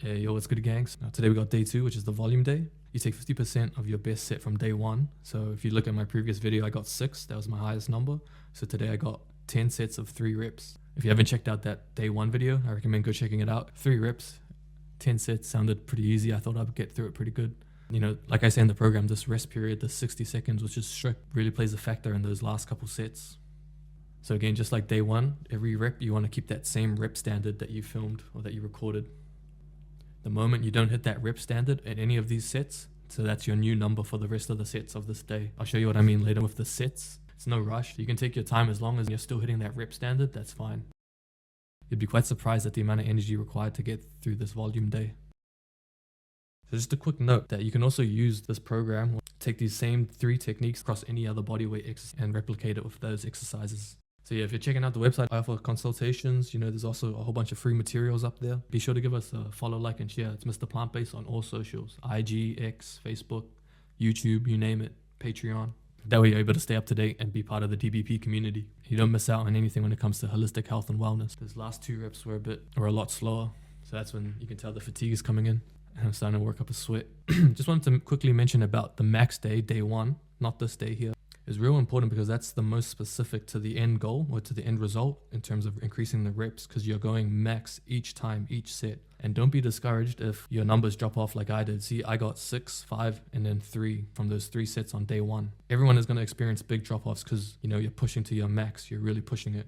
Hey, yo, what's good, gangs? Now, today we got day 2, which is the volume day. You take 50% of your best set from day 1. So if you look at my previous video, I got 6. That was my highest number. So today I got 10 sets of 3 reps. If you haven't checked out that day 1 video, I recommend go checking it out. 3 reps, 10 sets sounded pretty easy. I thought I'd get through it pretty good. You know, like I say in the program, this rest period, the 60 seconds, which is strict, really plays a factor in those last couple sets. So again, just like day 1, every rep, you want to keep that same rep standard that you filmed or that you recorded. The moment you don't hit that rep standard at any of these sets, so that's your new number for the rest of the sets of this day. I'll show you what I mean later with the sets. It's no rush. You can take your time as long as you're still hitting that rep standard, that's fine. You'd be quite surprised at the amount of energy required to get through this volume day. So just a quick note that you can also use this program, take these same 3 techniques across any other bodyweight exercise and replicate it with those exercises. So yeah, if you're checking out the website, I offer consultations. You know, there's also a whole bunch of free materials up there. Be sure to give us a follow, like, and share. It's Mr. Plantbase on all socials. IG, X, Facebook, YouTube, you name it, Patreon. That way you're able to stay up to date and be part of the DBP community. You don't miss out on anything when it comes to holistic health and wellness. Those last 2 reps were a lot slower. So that's when you can tell the fatigue is coming in. And I'm starting to work up a sweat. Just wanted to quickly mention about the max day, day 1, not this day here. Is real important because that's the most specific to the end goal or to the end result in terms of increasing the reps, because you're going max each time, each set. And don't be discouraged if your numbers drop off like I did. See, I got 6, 5, and then 3 from those 3 sets on day 1. Everyone is going to experience big drop-offs because, you know, you're pushing to your max. You're really pushing it.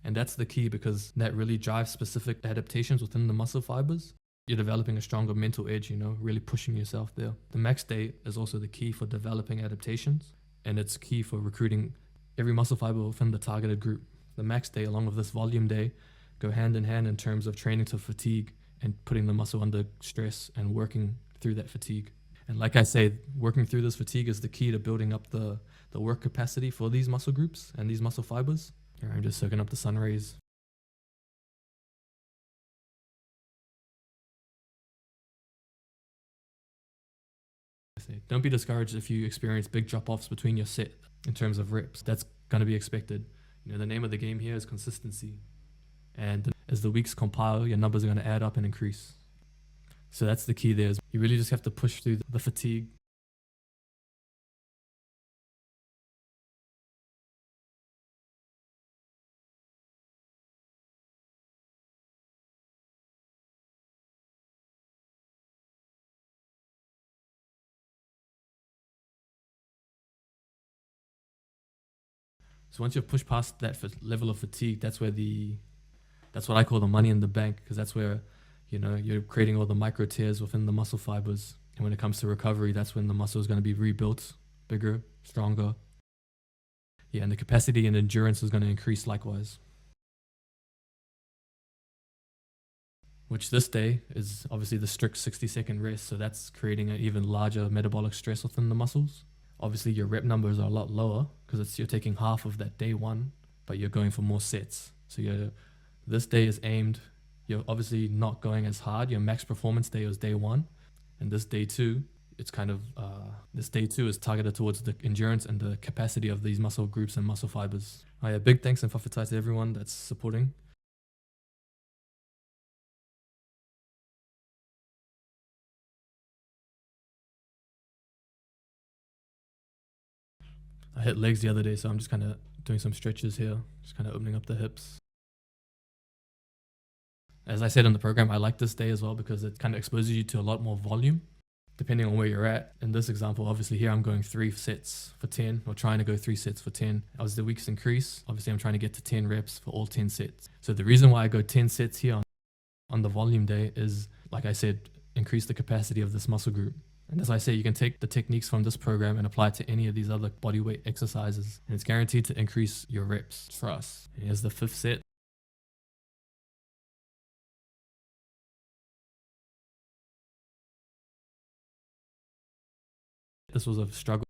And that's the key, because that really drives specific adaptations within the muscle fibers. You're developing a stronger mental edge, you know, really pushing yourself there. The max day is also the key for developing adaptations, and it's key for recruiting every muscle fiber within the targeted group. The max day, along with this volume day, go hand in hand in terms of training to fatigue and putting the muscle under stress and working through that fatigue. And like I say, working through this fatigue is the key to building up the work capacity for these muscle groups and these muscle fibers. Here, I'm just soaking up the sun rays. Don't be discouraged if you experience big drop-offs between your set in terms of reps. That's going to be expected. You know, the name of the game here is consistency. And as the weeks compile, your numbers are going to add up and increase. So that's the key there. You really just have to push through the fatigue. So once you've pushed past that level of fatigue, that's what I call the money in the bank, because that's where, you know, you're creating all the micro tears within the muscle fibers. And when it comes to recovery, that's when the muscle is going to be rebuilt, bigger, stronger. Yeah, and the capacity and endurance is going to increase likewise. Which this day is obviously the strict 60-second rest, so that's creating an even larger metabolic stress within the muscles. Obviously, your rep numbers are a lot lower because you're taking half of that day 1, but you're going for more sets. So this day is aimed, you're obviously not going as hard. Your max performance day was day 1, and this day 2, it's kind of, this day 2 is targeted towards the endurance and the capacity of these muscle groups and muscle fibers. Big thanks and whawhitai to everyone that's supporting. I hit legs the other day, so I'm just kind of doing some stretches here, just kind of opening up the hips. As I said in the program, I like this day as well because it kind of exposes you to a lot more volume, depending on where you're at. In this example, obviously here I'm going 3 sets for 10, or trying to go 3 sets for 10. As the weeks increase, obviously I'm trying to get to 10 reps for all 10 sets. So the reason why I go 10 sets here on the volume day is, like I said, increase the capacity of this muscle group. And as I say, you can take the techniques from this program and apply it to any of these other bodyweight exercises. And it's guaranteed to increase your reps for us. And here's the 5th set. This was a struggle.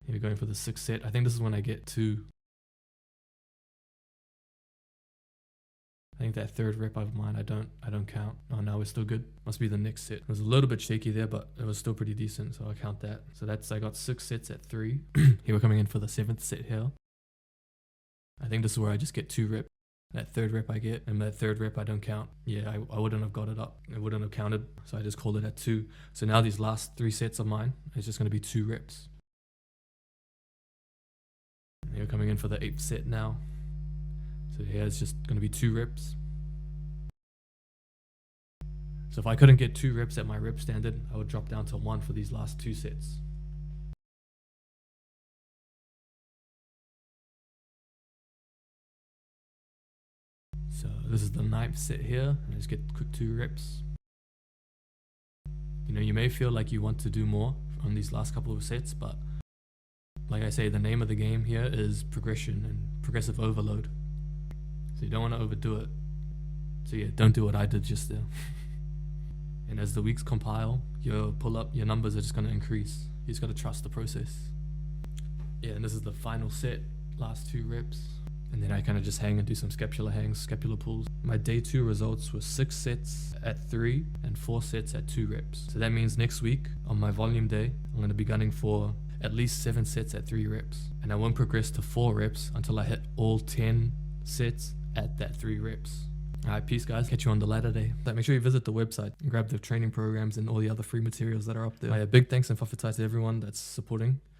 Here we're going for the 6th set. I think this is when I get to I think that third rep of mine, I don't count. Oh, no, we're still good. Must be the next set. It was a little bit shaky there, but it was still pretty decent, so I count that. So I got 6 sets at 3. Here we're coming in for the 7th set here. I think this is where I just get 2 reps. That third rep I get, and that third rep I don't count. Yeah, I wouldn't have got it up. It wouldn't have counted, so I just called it at 2. So now these last 3 sets of mine is just going to be 2 reps. And you're coming in for the 8th set now. So here it's just going to be 2 reps. So if I couldn't get 2 reps at my rep standard, I would drop down to 1 for these last 2 sets. So this is the 9th set here. I just get quick 2 reps. You know, you may feel like you want to do more on these last couple of sets, but like I say, the name of the game here is progression and progressive overload. So you don't want to overdo it. So yeah, don't do what I did just there. And as the weeks compile, your numbers are just going to increase. You just got to trust the process. Yeah, and this is the final set, last 2 reps. And then I kind of just hang and do some scapular hangs, scapular pulls. My day 2 results were 6 sets at 3 and 4 sets at 2 reps. So that means next week on my volume day, I'm going to be gunning for at least 7 sets at 3 reps. And I won't progress to 4 reps until I hit all 10 sets at that 3 reps. Alright, peace guys. Catch you on the latter day. Make sure you visit the website and grab the training programs and all the other free materials that are up there. Big thanks and whawhitai to everyone that's supporting.